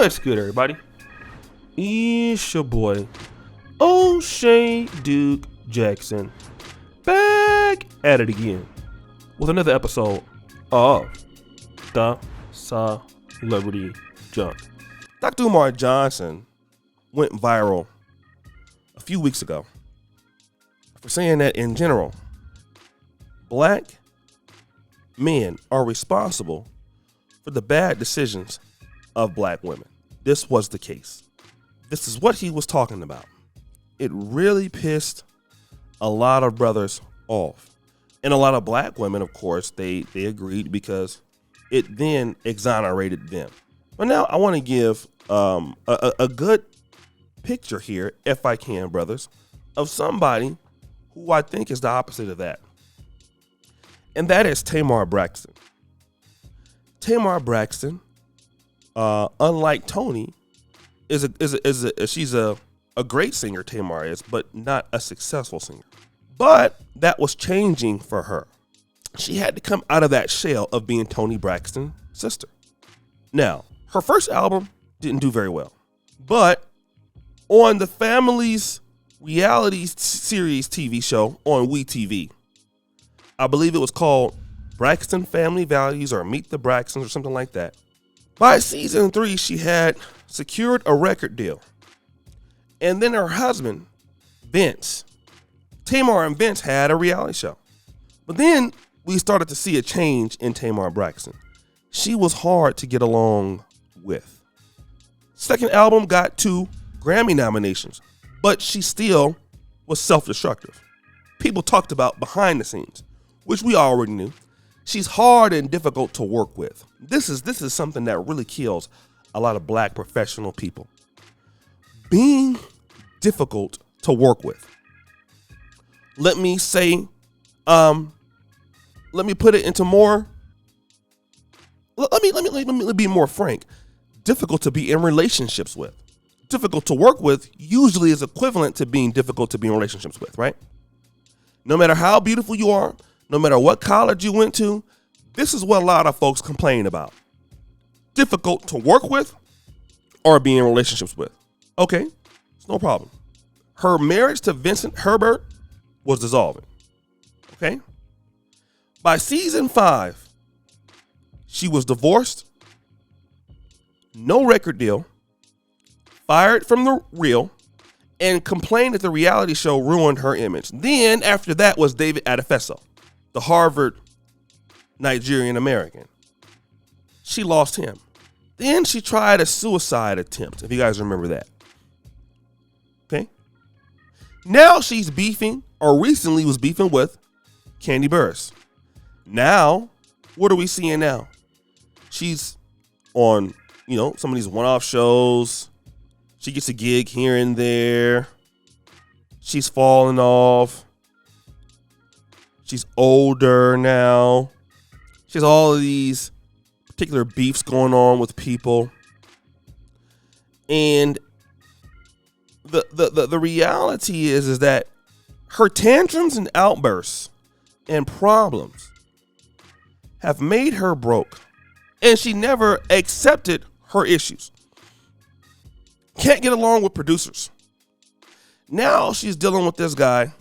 What's good, everybody? It's your boy, O'Shea Duke Jackson, back at it again with another episode of The Celebrity Junk. Dr. Umar Johnson went viral a few weeks ago for saying that in general, black men are responsible for the bad decisions of black women. This was the case. This is what he was talking about. It really pissed a lot of brothers off. And a lot of black women, of course, they agreed because it then exonerated them. But now I want to give a good picture here, if I can, brothers, of somebody who I think is the opposite of that. And that is Tamar Braxton. Tamar Braxton, unlike Toni, she's a great singer, Tamar is, but not a successful singer. But that was changing for her. She had to come out of that shell of being Toni Braxton's sister. Now, her first album didn't do very well. But on the family's reality series TV show on WeTV, I believe it was called Braxton Family Values or Meet the Braxtons or something like that. By season 3, she had secured a record deal. And then her husband, Vince, Tamar and Vince had a reality show. But then we started to see a change in Tamar Braxton. She was hard to get along with. Second album got 2 Grammy nominations, but she still was self-destructive. People talked about behind the scenes, which we already knew. She's hard and difficult to work with. This is something that really kills a lot of black professional people. Being difficult to work with. Let me say, let me put it into more. Let me be more frank. Difficult to be in relationships with. Difficult to work with usually is equivalent to being difficult to be in relationships with, right? No matter how beautiful you are, no matter what college you went to, this is what a lot of folks complain about. Difficult to work with or be in relationships with. Okay, it's no problem. Her marriage to Vincent Herbert was dissolving. Okay? By season 5, she was divorced, no record deal, fired from the reel, and complained that the reality show ruined her image. Then, after that, was David Adefeso, the Harvard Nigerian American. She lost him. Then she tried a suicide attempt, if you guys remember that. Okay? Now she's beefing, or recently was beefing with Kandi Burruss. Now, what are we seeing now? She's on, some of these one-off shows. She gets a gig here and there. She's falling off. She's older now. She has all of these particular beefs going on with people. And the reality is that her tantrums and outbursts and problems have made her broke. And she never accepted her issues. Can't get along with producers. Now she's dealing with this guy.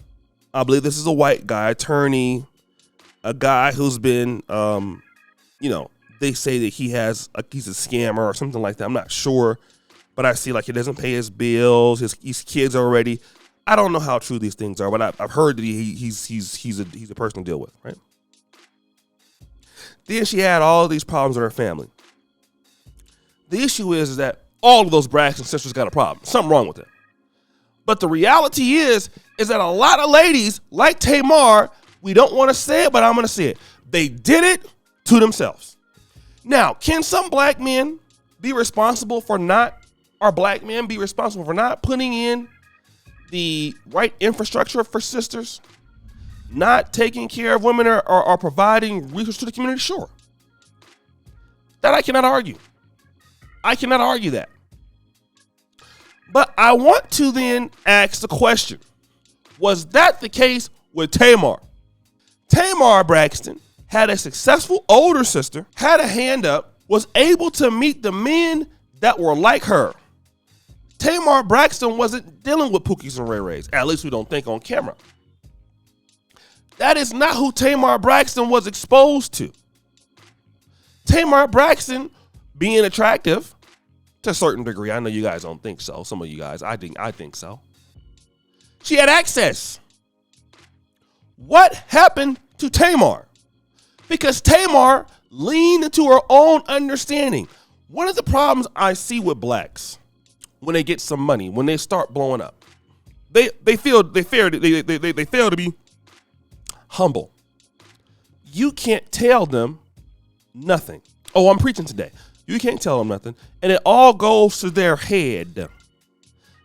I believe this is a white guy, attorney, a guy who's been, they say that he's a scammer or something like that. I'm not sure, but I see like he doesn't pay his bills. His kids already. I don't know how true these things are, but I've heard that he's a person to deal with, right? Then she had all of these problems in her family. The issue is that all of those Braxton sisters got a problem. Something wrong with it. But the reality is that a lot of ladies like Tamar, we don't want to say it, but I'm going to say it. They did it to themselves. Now, can some black men be responsible for not putting in the right infrastructure for sisters? Not taking care of women or providing resources to the community? Sure. That I cannot argue. I cannot argue that. But I want to then ask the question, was that the case with Tamar? Tamar Braxton had a successful older sister, had a hand up, was able to meet the men that were like her. Tamar Braxton wasn't dealing with Pookies and Ray Rays. At least we don't think on camera. That is not who Tamar Braxton was exposed to. Tamar Braxton being attractive to a certain degree. I know you guys don't think so. Some of you guys, I think so. She had access. What happened to Tamar? Because Tamar leaned into her own understanding. One of the problems I see with blacks when they get some money, when they start blowing up, they fail to be humble. You can't tell them nothing. Oh, I'm preaching today. You can't tell them nothing. And it all goes to their head.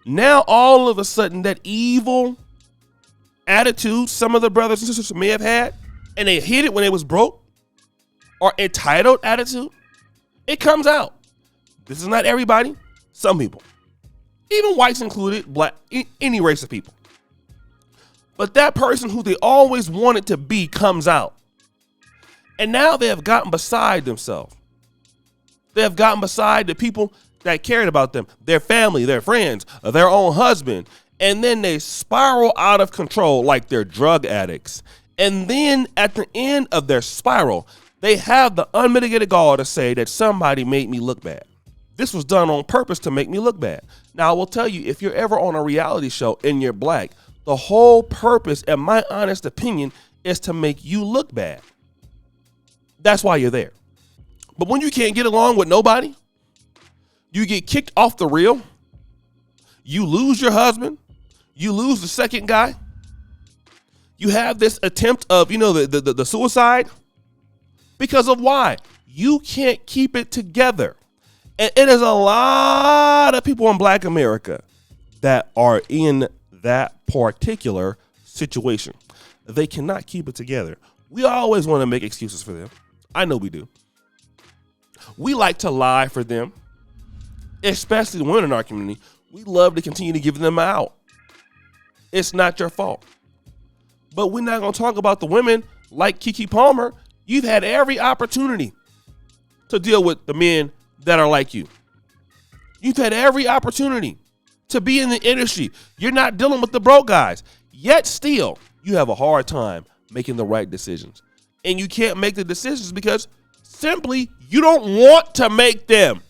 Now, all of a sudden, that evil attitude some of the brothers and sisters may have had, and they hid it when they was broke, or entitled attitude, it comes out. This is not everybody. Some people. Even whites included, black, any race of people. But that person who they always wanted to be comes out. And now they have gotten beside themselves. They have gotten beside the people that cared about them, their family, their friends, their own husband. And then they spiral out of control like they're drug addicts. And then at the end of their spiral, they have the unmitigated gall to say that somebody made me look bad. This was done on purpose to make me look bad. Now, I will tell you, if you're ever on a reality show and you're black, the whole purpose, in my honest opinion, is to make you look bad. That's why you're there. But when you can't get along with nobody, you get kicked off the reel, you lose your husband, you lose the second guy, you have this attempt of, the suicide, because of why? You can't keep it together. And it is a lot of people in Black America that are in that particular situation. They cannot keep it together. We always want to make excuses for them. I know we do. We like to lie for them, especially the women in our community. We love to continue to give them out. It's not your fault. But we're not going to talk about the women like Keke Palmer. You've had every opportunity to deal with the men that are like you. You've had every opportunity to be in the industry. You're not dealing with the broke guys. Yet still, you have a hard time making the right decisions. And you can't make the decisions because simply you don't want to make them.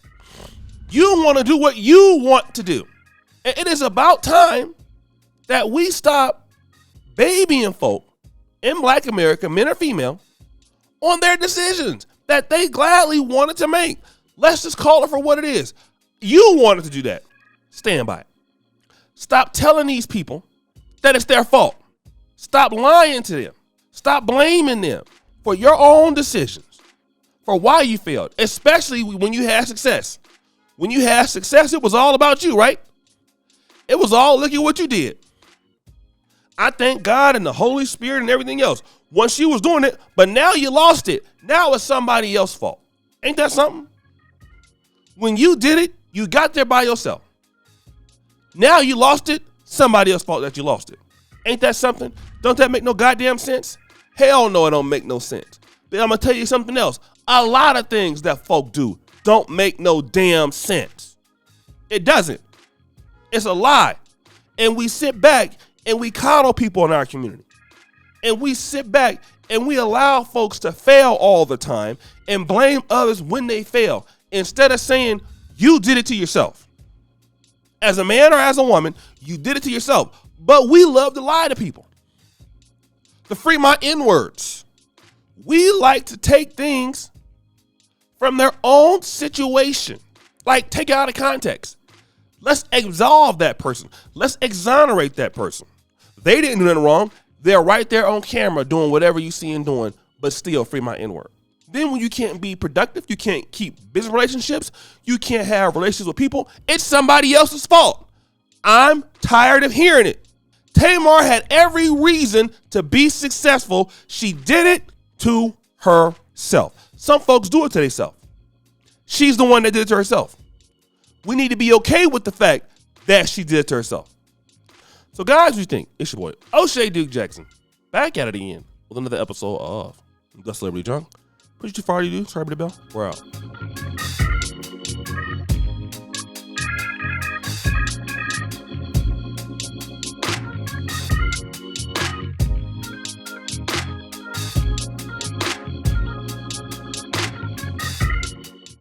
You want to do what you want to do. And it is about time that we stop babying folk in Black America, men or female, on their decisions that they gladly wanted to make. Let's just call it for what it is. You wanted to do that. Stand by it. Stop telling these people that it's their fault. Stop lying to them. Stop blaming them for your own decisions, for why you failed, especially when you had success. When you had success, it was all about you, right? It was all, look at what you did. I thank God and the Holy Spirit and everything else. Once you was doing it, but now you lost it. Now it's somebody else's fault. Ain't that something? When you did it, you got there by yourself. Now you lost it, somebody else's fault that you lost it. Ain't that something? Don't that make no goddamn sense? Hell no, it don't make no sense. But I'm going to tell you something else. A lot of things that folk do don't make no damn sense. It doesn't. It's a lie. And we sit back and we coddle people in our community. And we sit back and we allow folks to fail all the time and blame others when they fail, instead of saying you did it to yourself. As a man or as a woman, you did it to yourself. But we love to lie to people. To free my N-words. We like to take things from their own situation, like take it out of context. Let's absolve that person. Let's exonerate that person. They didn't do nothing wrong. They're right there on camera doing whatever you see them doing, but still free my N-word. Then when you can't be productive, you can't keep business relationships, you can't have relationships with people, it's somebody else's fault. I'm tired of hearing it. Tamar had every reason to be successful. She did it to herself. Some folks do it to themselves. She's the one that did it to herself. We need to be okay with the fact that she did it to herself. So guys, what do you think? It's your boy, O'Shea Duke Jackson, back at it again with another episode of The Celebrity Junk. Push too far, you do. Sorry about the bell. We're out.